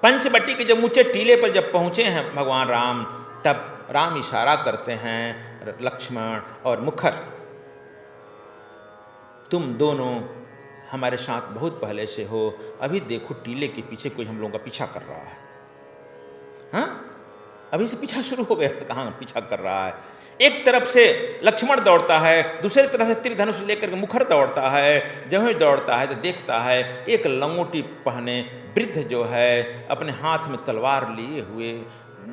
पंचवटी के जब ऊंचे टीले पर जब पहुंचे हैं भगवान राम, तब राम इशारा करते हैं लक्ष्मण और मुखर, तुम दोनों हमारे साथ बहुत पहले से हो, अभी देखो टीले के पीछे कोई हम लोगों का पीछा कर रहा है। हाँ, अभी से पीछा शुरू हो गया, कहाँ पीछा कर रहा है। एक तरफ से लक्ष्मण दौड़ता है, दूसरी तरफ से तीर धनुष लेकर मुखर दौड़ता है। जब ही दौड़ता है तो देखता है एक लंगोटी पहने वृद्ध जो है अपने हाथ में तलवार लिए हुए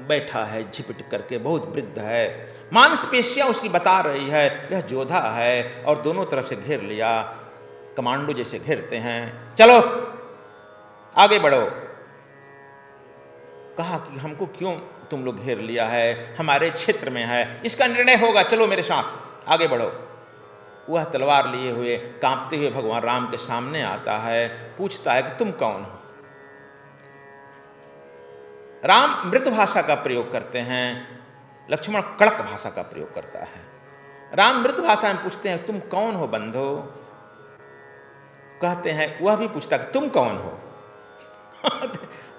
बैठा है झिपट करके, बहुत वृद्ध है। मांसपेशियां उसकी बता रही है यह जोधा है, और दोनों तरफ से घेर लिया, कमांडो जैसे घेरते हैं। चलो आगे बढ़ो। कहा कि हमको क्यों तुम लोग घेर लिया है, हमारे क्षेत्र में है, इसका निर्णय होगा, चलो मेरे साथ आगे बढ़ो। वह तलवार लिए हुए कांपते हुए भगवान राम के सामने आता है, पूछता है कि तुम कौन हो। राम मृदु भाषा का प्रयोग करते हैं, लक्ष्मण कड़क भाषा का प्रयोग करता है। राम मृदु भाषा में पूछते हैं तुम कौन हो बंधो। कहते हैं, वह भी पूछता है तुम कौन हो।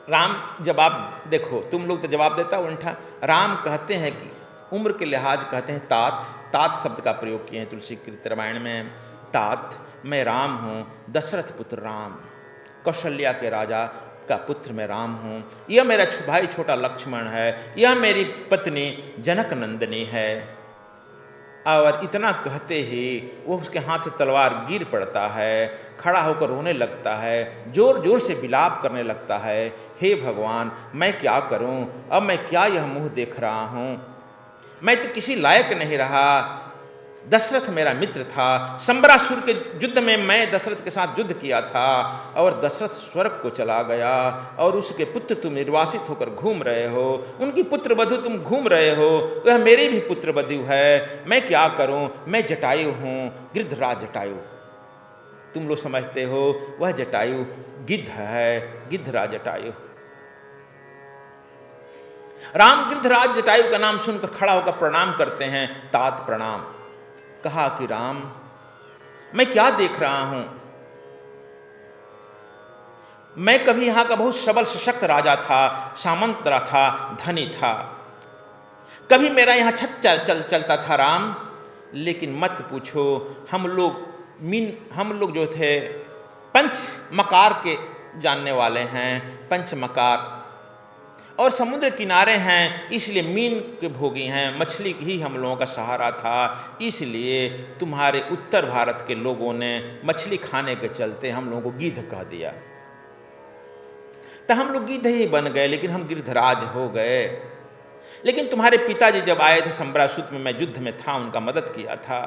राम जवाब, देखो तुम लोग तो जवाब देता उल्टा, राम कहते हैं कि उम्र के लिहाज कहते हैं तात, तात शब्द का प्रयोग किए हैं तुलसी कृत रामायण में। तात, मैं राम हूँ, दशरथ पुत्र राम, कौशल्या के राजा का पुत्र मैं राम हूँ। यह मेरा भाई छोटा लक्ष्मण है, यह मेरी पत्नी जनक नंदिनी है। और इतना कहते ही वो उसके हाथ से तलवार गिर पड़ता है, खड़ा होकर रोने लगता है, जोर जोर से विलाप करने लगता है, हे भगवान मैं क्या करूं, अब मैं क्या यह मुंह देख रहा हूं, मैं तो किसी लायक नहीं रहा। दशरथ मेरा मित्र था, संबरासुर के युद्ध में मैं दशरथ के साथ युद्ध किया था, और दशरथ स्वर्ग को चला गया, और उसके पुत्र तुम निर्वासित होकर घूम रहे हो, उनकी पुत्र वधु तुम घूम रहे हो, वह मेरी भी पुत्र वधु है, मैं क्या करूं, मैं जटायु हूं, गिद्धराज जटायु। तुम लोग समझते हो वह जटायु गिद्ध है, गिद्धराज जटायु। राम गिद्धराज जटायु का नाम सुनकर खड़ा होकर प्रणाम करते हैं, तात प्रणाम। कहा कि राम मैं क्या देख रहा हूं, मैं कभी यहां का बहुत सबल सशक्त राजा था, सामंत था, धनी था, कभी मेरा यहां छत चलता था राम, लेकिन मत पूछो, हम लोग जो थे पंच मकार के जानने वाले हैं, पंच मकार, और समुद्र किनारे हैं इसलिए मीन के भोगी हैं, मछली ही हम लोगों का सहारा था, इसलिए तुम्हारे उत्तर भारत के लोगों ने मछली खाने के चलते हम लोगों को गिद्ध कह दिया, तो हम लोग गिद्ध ही बन गए, लेकिन हम गिद्धराज हो गए। लेकिन तुम्हारे पिताजी जब आए थे संबरासुर में, मैं युद्ध में था, उनका मदद किया था,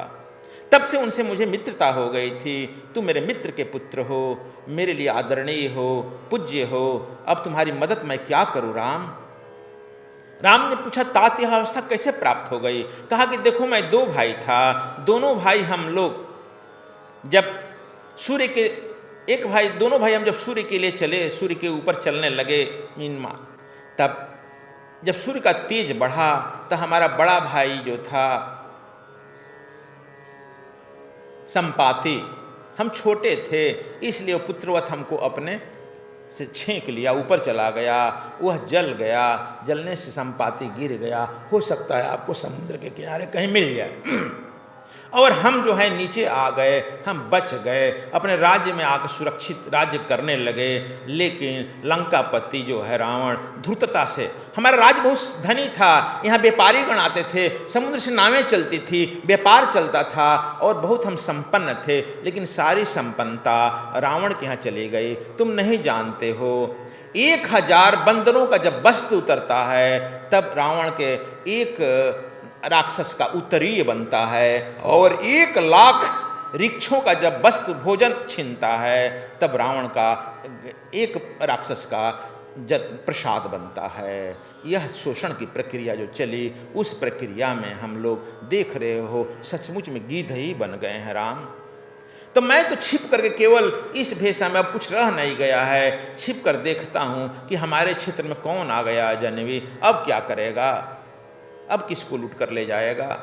तब से उनसे मुझे मित्रता हो गई थी। तुम मेरे मित्र के पुत्र हो, मेरे लिए आदरणीय हो, पूज्य हो, अब तुम्हारी मदद मैं क्या करूं राम। राम ने पूछा तात यह अवस्था कैसे प्राप्त हो गई। कहा कि देखो मैं दो भाई था, दोनों भाई हम लोग जब सूर्य के दोनों भाई हम जब सूर्य के लिए चले, सूर्य के ऊपर चलने लगे मीनमा, तब जब सूर्य का तेज बढ़ा तो हमारा बड़ा भाई जो था संपाति, हम छोटे थे इसलिए पुत्रवत हमको अपने से छेंक लिया, ऊपर चला गया, वह जल गया, जलने से संपाति गिर गया, हो सकता है आपको समुद्र के किनारे कहीं मिल जाए। और हम जो है नीचे आ गए, हम बच गए, अपने राज्य में आकर सुरक्षित राज्य करने लगे। लेकिन लंकापति जो है रावण धूर्तता से, हमारा राज्य बहुत धनी था, यहाँ व्यापारी गण आते थे, समुद्र से नावें चलती थी, व्यापार चलता था और बहुत हम संपन्न थे, लेकिन सारी संपन्नता रावण के यहाँ चली गई। तुम नहीं जानते हो 1000 बंदरों का जब वस्त्र उतरता है तब रावण के एक राक्षस का उत्तरीय बनता है, और 1 लाख रिक्षों का जब वस्त्र भोजन छीनता है तब रावण का एक राक्षस का प्रसाद बनता है। यह शोषण की प्रक्रिया जो चली, उस प्रक्रिया में हम लोग देख रहे हो सचमुच में गिद्ध ही बन गए हैं राम। तो मैं तो छिप करके केवल इस भेषा में, अब कुछ रह नहीं गया है, छिप कर देखता हूँ कि हमारे क्षेत्र में कौन आ गया जनवी, अब क्या करेगा, अब किसको लूट कर ले जाएगा।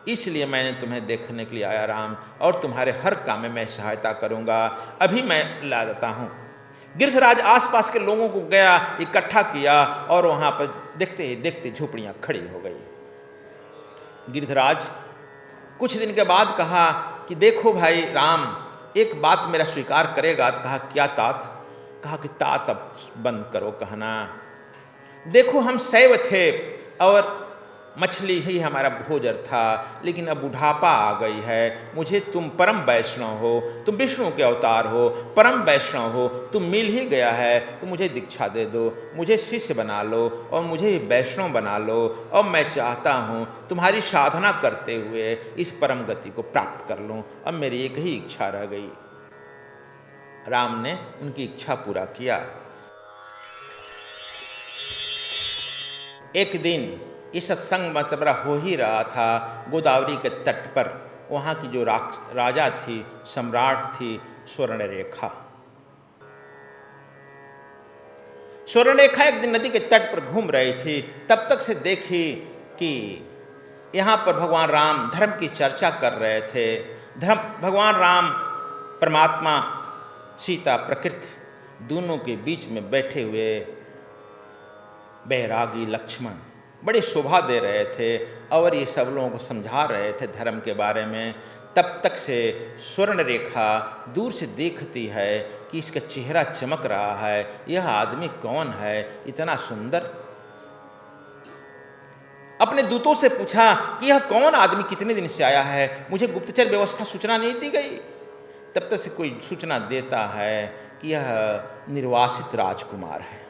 इसलिए मैंने तुम्हें देखने के लिए आया राम, और तुम्हारे हर काम में मैं सहायता करूंगा। अभी मैं ला देता हूँ गिरधराज आसपास के लोगों को गया, इकट्ठा किया और वहां पर देखते ही देखते झोपड़ियां खड़ी हो गई। गिरधराज कुछ दिन के बाद कहा कि देखो भाई राम, एक बात मेरा स्वीकार करेगा? तो कहा क्या तात? कहा कि तात अब बंद करो कहना। देखो हम शैव थे और मछली ही हमारा भोजन था, लेकिन अब बुढ़ापा आ गई है। मुझे तुम परम वैष्णव हो, तुम विष्णु के अवतार हो, परम वैष्णव हो, तुम मिल ही गया है तो मुझे दीक्षा दे दो, मुझे शिष्य बना लो और मुझे वैष्णव बना लो। और मैं चाहता हूँ तुम्हारी साधना करते हुए इस परम गति को प्राप्त कर लूँ। अब मेरी एक ही इच्छा रह गई। राम ने उनकी इच्छा पूरा किया। एक दिन इस सत्संग मतबरा हो ही रहा था गोदावरी के तट पर। वहाँ की जो राजा थी, सम्राट थी स्वर्णरेखा। स्वर्णरेखा एक दिन नदी के तट पर घूम रही थी। तब तक से देखी कि यहाँ पर भगवान राम धर्म की चर्चा कर रहे थे। भगवान राम परमात्मा, सीता प्रकृति, दोनों के बीच में बैठे हुए बैरागी लक्ष्मण बड़ी शोभा दे रहे थे और ये सब लोगों को समझा रहे थे धर्म के बारे में। तब तक से स्वर्णरेखा दूर से देखती है कि इसका चेहरा चमक रहा है, यह आदमी कौन है इतना सुंदर। अपने दूतों से पूछा कि यह कौन आदमी कितने दिन से आया है, मुझे गुप्तचर व्यवस्था सूचना नहीं दी गई। तब तक से कोई सूचना देता है कि यह निर्वासित राजकुमार है।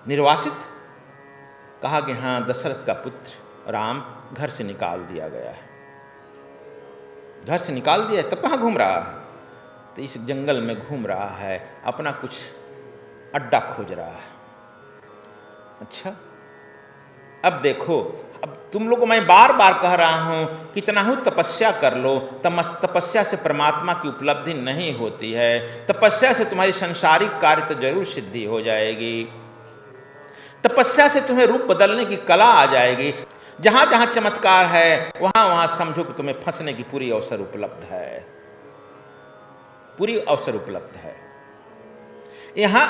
निर्वासित? कहा कि हाँ, दशरथ का पुत्र राम घर से निकाल दिया गया है। घर से निकाल दिया तब कहाँ घूम रहा है? तो इस जंगल में घूम रहा है, अपना कुछ अड्डा खोज रहा है। अच्छा, अब देखो, अब तुम लोग को मैं बार बार कह रहा हूं कितना ही तपस्या कर लो, तपस्या से परमात्मा की उपलब्धि नहीं होती है। तपस्या से तुम्हारी संसारिक कार्य तो जरूर सिद्धि हो जाएगी। तपस्या से तुम्हें रूप बदलने की कला आ जाएगी। जहां जहां चमत्कार है वहां वहां समझो कि तुम्हें फंसने की पूरी अवसर उपलब्ध है, पूरी अवसर उपलब्ध है। यहां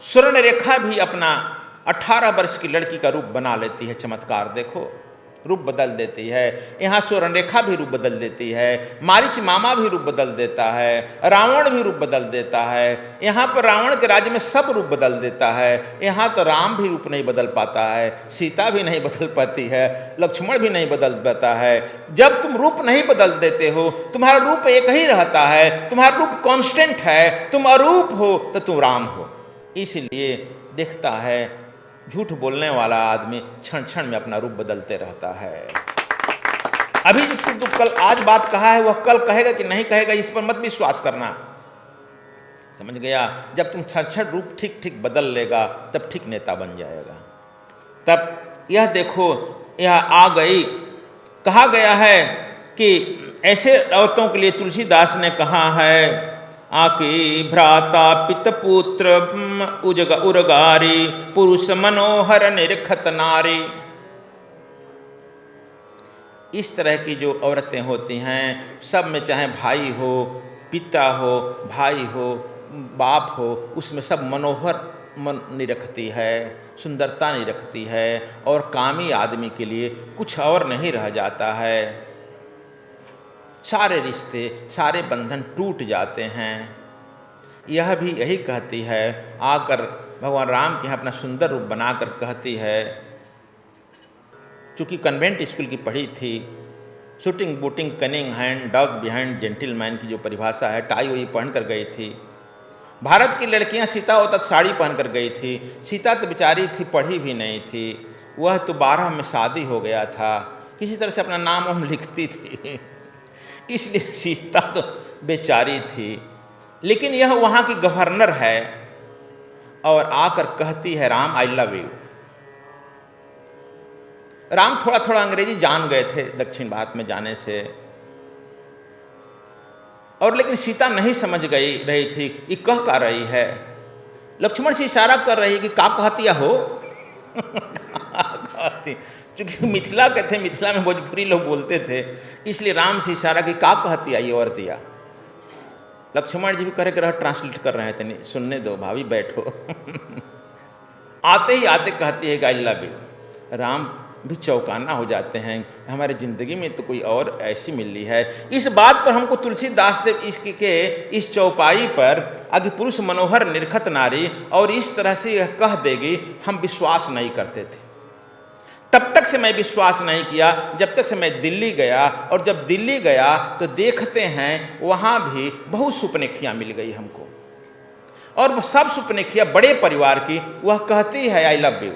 स्वर्णरेखा भी अपना 18 वर्ष की लड़की का रूप बना लेती है। चमत्कार देखो, रूप बदल देती है। यहाँ स्वर्णरेखा भी रूप बदल देती है, मारीच मामा भी रूप बदल देता है, रावण भी रूप बदल देता है। यहाँ पर रावण के राज्य में सब रूप बदल देता है। यहाँ तो राम भी रूप नहीं बदल पाता है, सीता भी नहीं बदल पाती है, लक्ष्मण भी नहीं बदल पाता है। जब तुम रूप नहीं बदल देते हो, तुम्हारा रूप एक ही रहता है, तुम्हारा रूप कांस्टेंट है, तुम अरूप हो तो तुम राम हो। इसलिए दिखता है झूठ बोलने वाला आदमी क्षण क्षण में अपना रूप बदलते रहता है। अभी जो कल आज बात कहा है वह कल कहेगा कि नहीं कहेगा, इस पर मत विश्वास करना। समझ गया? जब तुम क्षण क्षण रूप ठीक ठीक बदल लेगा तब ठीक नेता बन जाएगा। तब यह देखो, यह आ गई। कहा गया है कि ऐसे औरतों के लिए तुलसीदास ने कहा है, आकी भ्राता पित पुत्र उरगारी, पुरुष मनोहर निरखत नारी। इस तरह की जो औरतें होती हैं, सब में चाहे भाई हो, पिता हो, भाई हो, बाप हो, उसमें सब मनोहर मन नहीं रखती है, सुंदरता नहीं रखती है और कामी आदमी के लिए कुछ और नहीं रह जाता है। सारे रिश्ते, सारे बंधन टूट जाते हैं। यह भी यही कहती है, आकर भगवान राम के यहाँ अपना सुंदर रूप बनाकर कहती है। चूँकि कन्वेंट स्कूल की पढ़ी थी, shooting booting cunning hand dog behind gentleman की जो परिभाषा है, टाई वही पहन कर गई थी। भारत की लड़कियां सीता होता साड़ी पहन कर गई थी। सीता तो बेचारी थी, पढ़ी भी नहीं थी, वह तो 12 में शादी हो गया था, किसी तरह से अपना नाम हम लिखती थी, इसलिए सीता तो बेचारी थी। लेकिन यह वहाँ की गवर्नर है और आकर कहती है, Ram I love you. Ram थोड़ा थोड़ा अंग्रेजी जान गए थे दक्षिण भारत में जाने से, और लेकिन सीता नहीं समझ रही थी ये कह का रही है। लक्ष्मण से इशारा कर रही कि का कहतिया हो चूंकि मिथिला के थे, मिथिला में भोजपुरी लोग बोलते थे, इसलिए राम से इशारा कि का कहतिया ये और दिया। लक्ष्मण जी भी कह रहे ट्रांसलेट कर रहे थे, नहीं सुनने दो भाभी बैठो। आते ही आते कहती है गाइला भी, राम भी चौंकाना हो जाते हैं, हमारे ज़िंदगी में तो कोई और ऐसी मिल रही है। इस बात पर हमको तुलसीदास से इसके इस चौपाई पर आगे पुरुष मनोहर निरखत नारी और इस तरह से यह कह देगी, हम विश्वास नहीं करते थे। तब तक से मैं विश्वास नहीं किया जब तक से मैं दिल्ली गया, और जब दिल्ली गया तो देखते हैं वहाँ भी बहुत सुपनेखियाँ मिल गई हमको, और सब सुपनेखियाँ बड़े परिवार की। वह कहती है आई लव यू,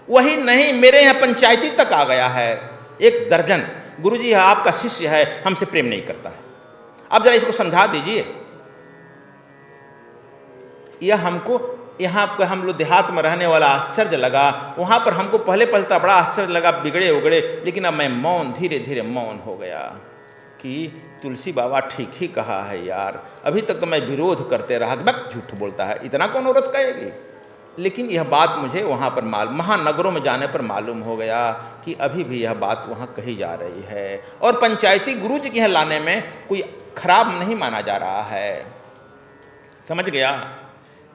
वही नहीं मेरे यहाँ पंचायती तक आ गया है 1 दर्जन, गुरुजी आपका शिष्य है हमसे प्रेम नहीं करता है, अब जरा इसको समझा दीजिए। यह हमको यहाँ पर हम लोग देहात में रहने वाला आश्चर्य लगा, वहाँ पर हमको पहले तो बड़ा आश्चर्य लगा, बिगड़े उगड़े, लेकिन अब मैं मौन, धीरे धीरे मौन हो गया कि तुलसी बाबा ठीक ही कहा है यार। अभी तक तो मैं विरोध करते रहा कि बस झूठ बोलता है, इतना कौन औरत कहेगी, लेकिन यह बात मुझे वहाँ पर महानगरों में जाने पर मालूम हो गया कि अभी भी यह बात वहाँ कही जा रही है, और पंचायती गुरु जी के यहाँ लाने में कोई खराब नहीं माना जा रहा है। समझ गया?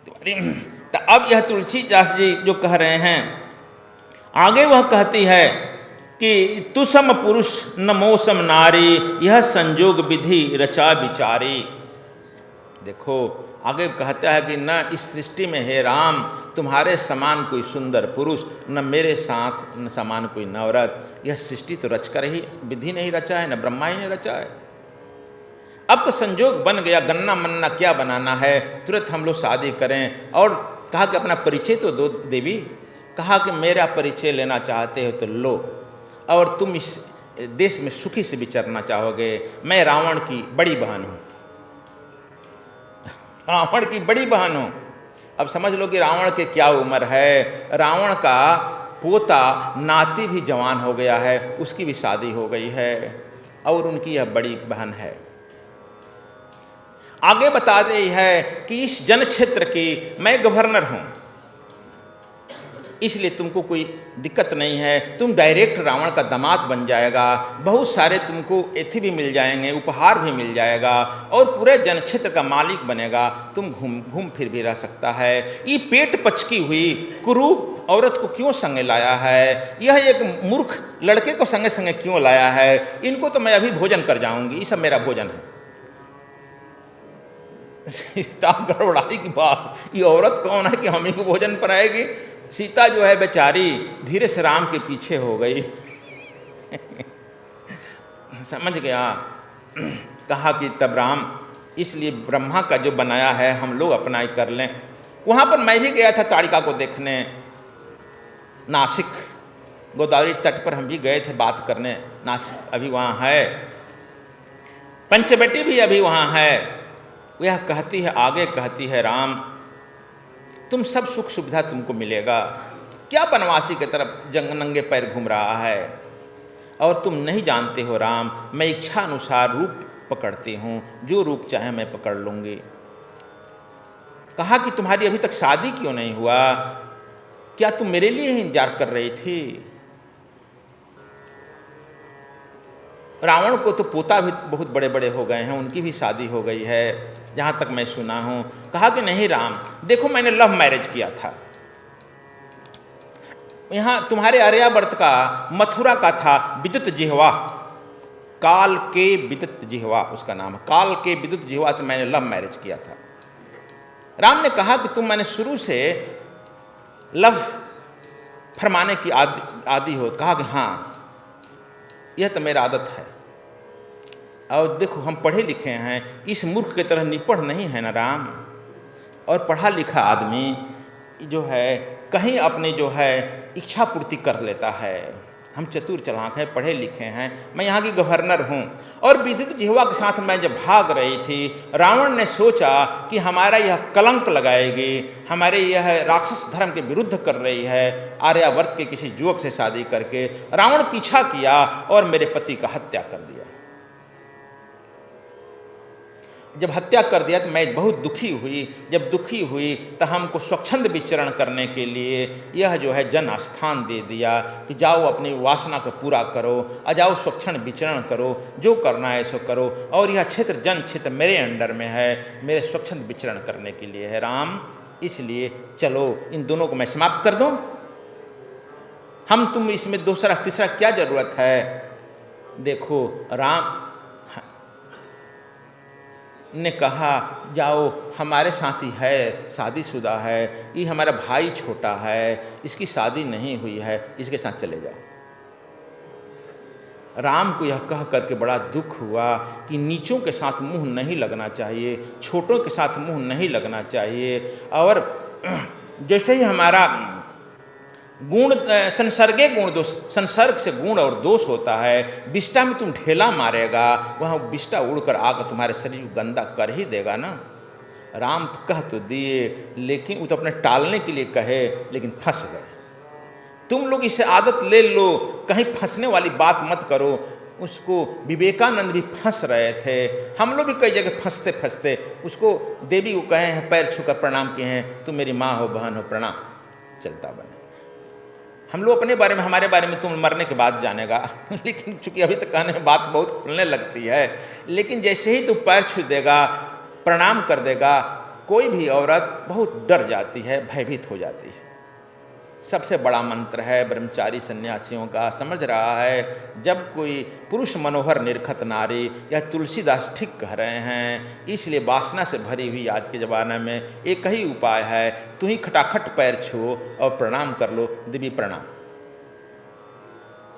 तो अब यह तुलसीदास जी जो कह रहे हैं, आगे वह कहती है कि तु सम पुरुष न मोसम नारी, यह संजोग विधि रचा विचारी। देखो आगे कहता है कि न इस सृष्टि में हे राम तुम्हारे समान कोई सुंदर पुरुष, न मेरे साथ न समान कोई नवरत। यह सृष्टि तो रचकर ही विधि नहीं रचा है, न ब्रह्मा ही ने रचा है। अब तो संजोग बन गया, गन्ना मन्ना क्या बनाना है, तुरंत हम लोग शादी करें। और कहा कि अपना परिचय तो दो देवी, कहा कि मेरा परिचय लेना चाहते हो तो लो, और तुम इस देश में सुखी से विचरना चाहोगे। मैं रावण की बड़ी बहन हूँ, रावण की बड़ी बहन हूँ। अब समझ लो कि रावण के क्या उम्र है, रावण का पोता नाती भी जवान हो गया है, उसकी भी शादी हो गई है, और उनकी यह बड़ी बहन है। आगे बता रही है कि इस जन क्षेत्र की मैं गवर्नर हूं, इसलिए तुमको कोई दिक्कत नहीं है, तुम डायरेक्ट रावण का दामाद बन जाएगा, बहुत सारे तुमको एथी भी मिल जाएंगे, उपहार भी मिल जाएगा, और पूरे जन क्षेत्र का मालिक बनेगा, तुम घूम फिर भी रह सकता है। ये पेट पचकी हुई कुरूप औरत को क्यों संगे लाया है, यह एक मूर्ख लड़के को संगे संगे क्यों लाया है, इनको तो मैं अभी भोजन कर जाऊंगी, ये सब मेरा भोजन है। सीता गड़बड़ाई की बात, ये औरत कौन है कि हम ही को भोजन कराएगी। सीता जो है बेचारी धीरे से राम के पीछे हो गई। समझ गया? कहा कि तब राम इसलिए ब्रह्मा का जो बनाया है हम लोग अपना ही कर लें। वहाँ पर मैं भी गया था ताड़िका को देखने, नासिक गोदावरी तट पर हम भी गए थे बात करने, नासिक अभी वहाँ है, पंचवटी भी अभी वहाँ है। वह कहती है, आगे कहती है, राम तुम सब सुख सुविधा तुमको मिलेगा, क्या बनवासी की तरफ नंगे पैर घूम रहा है, और तुम नहीं जानते हो राम मैं इच्छा अनुसार रूप पकड़ती हूँ, जो रूप चाहे मैं पकड़ लूँगी। कहा कि तुम्हारी अभी तक शादी क्यों नहीं हुआ, क्या तुम मेरे लिए ही इंतजार कर रही थी। रावण को तो पोता भी बहुत बड़े बड़े हो गए हैं, उनकी भी शादी हो गई है जहाँ तक मैं सुना हूँ। कहा कि नहीं राम देखो मैंने लव मैरिज किया था, यहाँ तुम्हारे आर्यावर्त का मथुरा का था विद्युत जिह्वा, काल के विद्युत जिह्वा उसका नाम है, काल के विद्युत जिह्वा से मैंने लव मैरिज किया था। राम ने कहा कि तुम मैंने शुरू से लव फरमाने की आदि हो। कहा कि हाँ यह तो मेरा आदत है, और देखो हम पढ़े लिखे हैं, इस मूर्ख की तरह निपढ़ नहीं है ना राम। और पढ़ा लिखा आदमी जो है कहीं अपनी जो है इच्छा पूर्ति कर लेता है। हम चतुर चालाक हैं, पढ़े लिखे हैं, मैं यहाँ की गवर्नर हूँ। और विद्युत जिह्वा के साथ मैं जब भाग रही थी, रावण ने सोचा कि हमारा यह कलंक लगाएगी, हमारे यह राक्षस धर्म के विरुद्ध कर रही है, आर्यावर्त के किसी युवक से शादी करके। रावण पीछा किया और मेरे पति का हत्या कर दिया। जब हत्या कर दिया तो मैं बहुत दुखी हुई। जब दुखी हुई तो हमको स्वच्छंद विचरण करने के लिए यह जो है जन स्थान दे दिया कि जाओ अपनी वासना को पूरा करो, आ जाओ स्वच्छंद विचरण करो, जो करना है सो करो, और यह क्षेत्र जन क्षेत्र मेरे अंडर में है, मेरे स्वच्छंद विचरण करने के लिए है राम, इसलिए चलो इन दोनों को मैं समाप्त कर दूं। हम तुम इसमें दूसरा तीसरा क्या जरूरत है। देखो राम ने कहा जाओ, हमारे साथी है, शादीशुदा है, ये हमारा भाई छोटा है, इसकी शादी नहीं हुई है, इसके साथ चले जाओ। राम को यह कह करके बड़ा दुख हुआ कि नीचों के साथ मुंह नहीं लगना चाहिए, छोटों के साथ मुंह नहीं लगना चाहिए। और जैसे ही हमारा गुण संसर्गे गुण दोष, संसर्ग से गुण और दोष होता है। विष्टा में तुम ढेला मारेगा, वहाँ विष्टा उड़कर आकर तुम्हारे शरीर को गंदा कर ही देगा ना। राम तो कह तो दिए, लेकिन वो तो अपने टालने के लिए कहे, लेकिन फंस गए। तुम लोग इसे आदत ले लो, कहीं फंसने वाली बात मत करो। उसको विवेकानंद भी फंस रहे थे, हम लोग भी कई जगह फंसते फंसते उसको देवी को कहे हैं, पैर छूकर प्रणाम किए हैं, तुम मेरी माँ हो, बहन हो, प्रणाम, चलता बने। हम लोग अपने बारे में, हमारे बारे में तुम मरने के बाद जानेगा। लेकिन चूंकि अभी तक कहने में बात बहुत खुलने लगती है, लेकिन जैसे ही तू पैर छू देगा, प्रणाम कर देगा, कोई भी औरत बहुत डर जाती है, भयभीत हो जाती है। सबसे बड़ा मंत्र है ब्रह्मचारी सन्यासियों का, समझ रहा है। जब कोई पुरुष मनोहर निरखत नारी, यह तुलसीदास ठीक कह रहे हैं। इसलिए वासना से भरी हुई आज के ज़माने में एक ही उपाय है, तू ही खटाखट पैर छू और प्रणाम कर लो, देवी प्रणाम,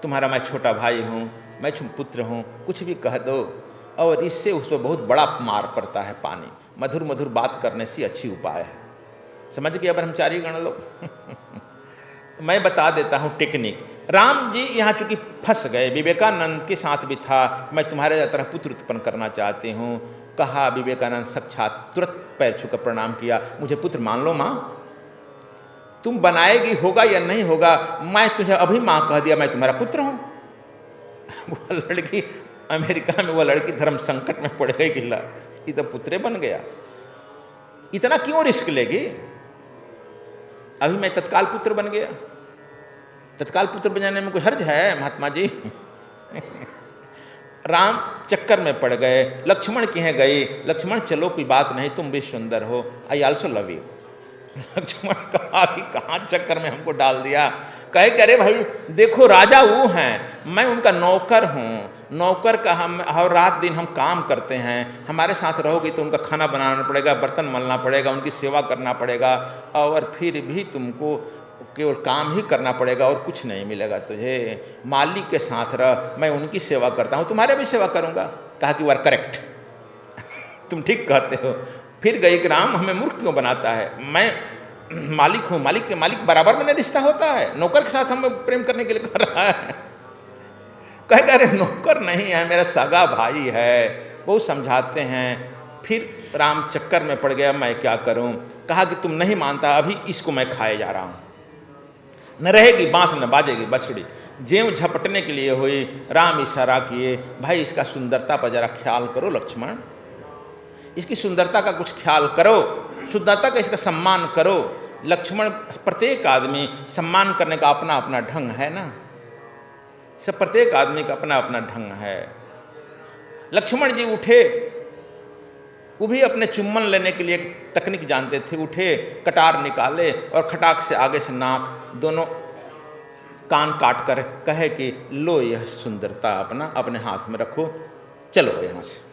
तुम्हारा मैं छोटा भाई हूँ, मैं पुत्र हूँ, कुछ भी कह दो। और इससे उस पर बहुत बड़ा मार पड़ता है पानी। मधुर मधुर बात करने से अच्छी उपाय है। समझ गया ब्रह्मचारी गण लोग। तो मैं बता देता हूँ टेक्निक। राम जी यहाँ चूंकि फंस गए, विवेकानंद के साथ भी था, मैं तुम्हारे तरह पुत्र उत्पन्न करना चाहती हूँ। कहा विवेकानंद साक्षात, तुरंत पैर छूकर प्रणाम किया, मुझे पुत्र मान लो माँ, तुम बनाएगी, होगा या नहीं होगा, मैं तुझे अभी माँ कह दिया, मैं तुम्हारा पुत्र हूँ। वह लड़की अमेरिका में, वह लड़की धर्म संकट में पड़ गई कि ये तो पुत्रे बन गया, इतना क्यों रिस्क लेगी, अभी मैं तत्काल पुत्र बन गया। तत्काल पुत्र बन जाने में कोई हर्ज है महात्मा जी। राम चक्कर में पड़ गए, लक्ष्मण की हैं गई, लक्ष्मण चलो कोई बात नहीं, तुम भी सुंदर हो, I also love you. Lakshman कहा कि कहाँ चक्कर में हमको डाल दिया। कहे कि अरे भाई देखो राजा वो हैं, मैं उनका नौकर हूँ, नौकर का हम हर रात दिन हम काम करते हैं, हमारे साथ रहोगी तो उनका खाना बनाना पड़ेगा, बर्तन मलना पड़ेगा, उनकी सेवा करना पड़ेगा, और फिर भी तुमको केवल काम ही करना पड़ेगा और कुछ नहीं मिलेगा तुझे। मालिक के साथ रह, मैं उनकी सेवा करता हूँ, तुम्हारे भी सेवा करूँगा। कहा कि यू आर करेक्ट, तुम ठीक कहते हो। फिर गई कि राम हमें मूर्ख क्यों बनाता है, मैं मालिक हूँ, मालिक के मालिक बराबर में रिश्ता होता है, नौकर के साथ हमें प्रेम करने के लिए कर रहा है। कहेगा अरे नौकर नहीं है, मेरा सगा भाई है। वो समझाते हैं। फिर राम चक्कर में पड़ गया, मैं क्या करूं। कहा कि तुम नहीं मानता, अभी इसको मैं खाए जा रहा हूं, न रहेगी बांस न बाजेगी बछड़ी। जेव झपटने के लिए हुई, राम इशारा किए, भाई इसका सुंदरता पर जरा ख्याल करो लक्ष्मण, इसकी सुंदरता का कुछ ख्याल करो, सुंदरता का इसका सम्मान करो। लक्ष्मण, प्रत्येक आदमी सम्मान करने का अपना अपना ढंग है ना, सब प्रत्येक आदमी का अपना अपना ढंग है। लक्ष्मण जी उठे, वो भी अपने चुम्बन लेने के लिए एक तकनीक जानते थे। उठे, कटार निकाले और खटाक से आगे से नाक, दोनों कान काट कर कहे कि लो यह सुंदरता अपना अपने हाथ में रखो, चलो यहाँ से।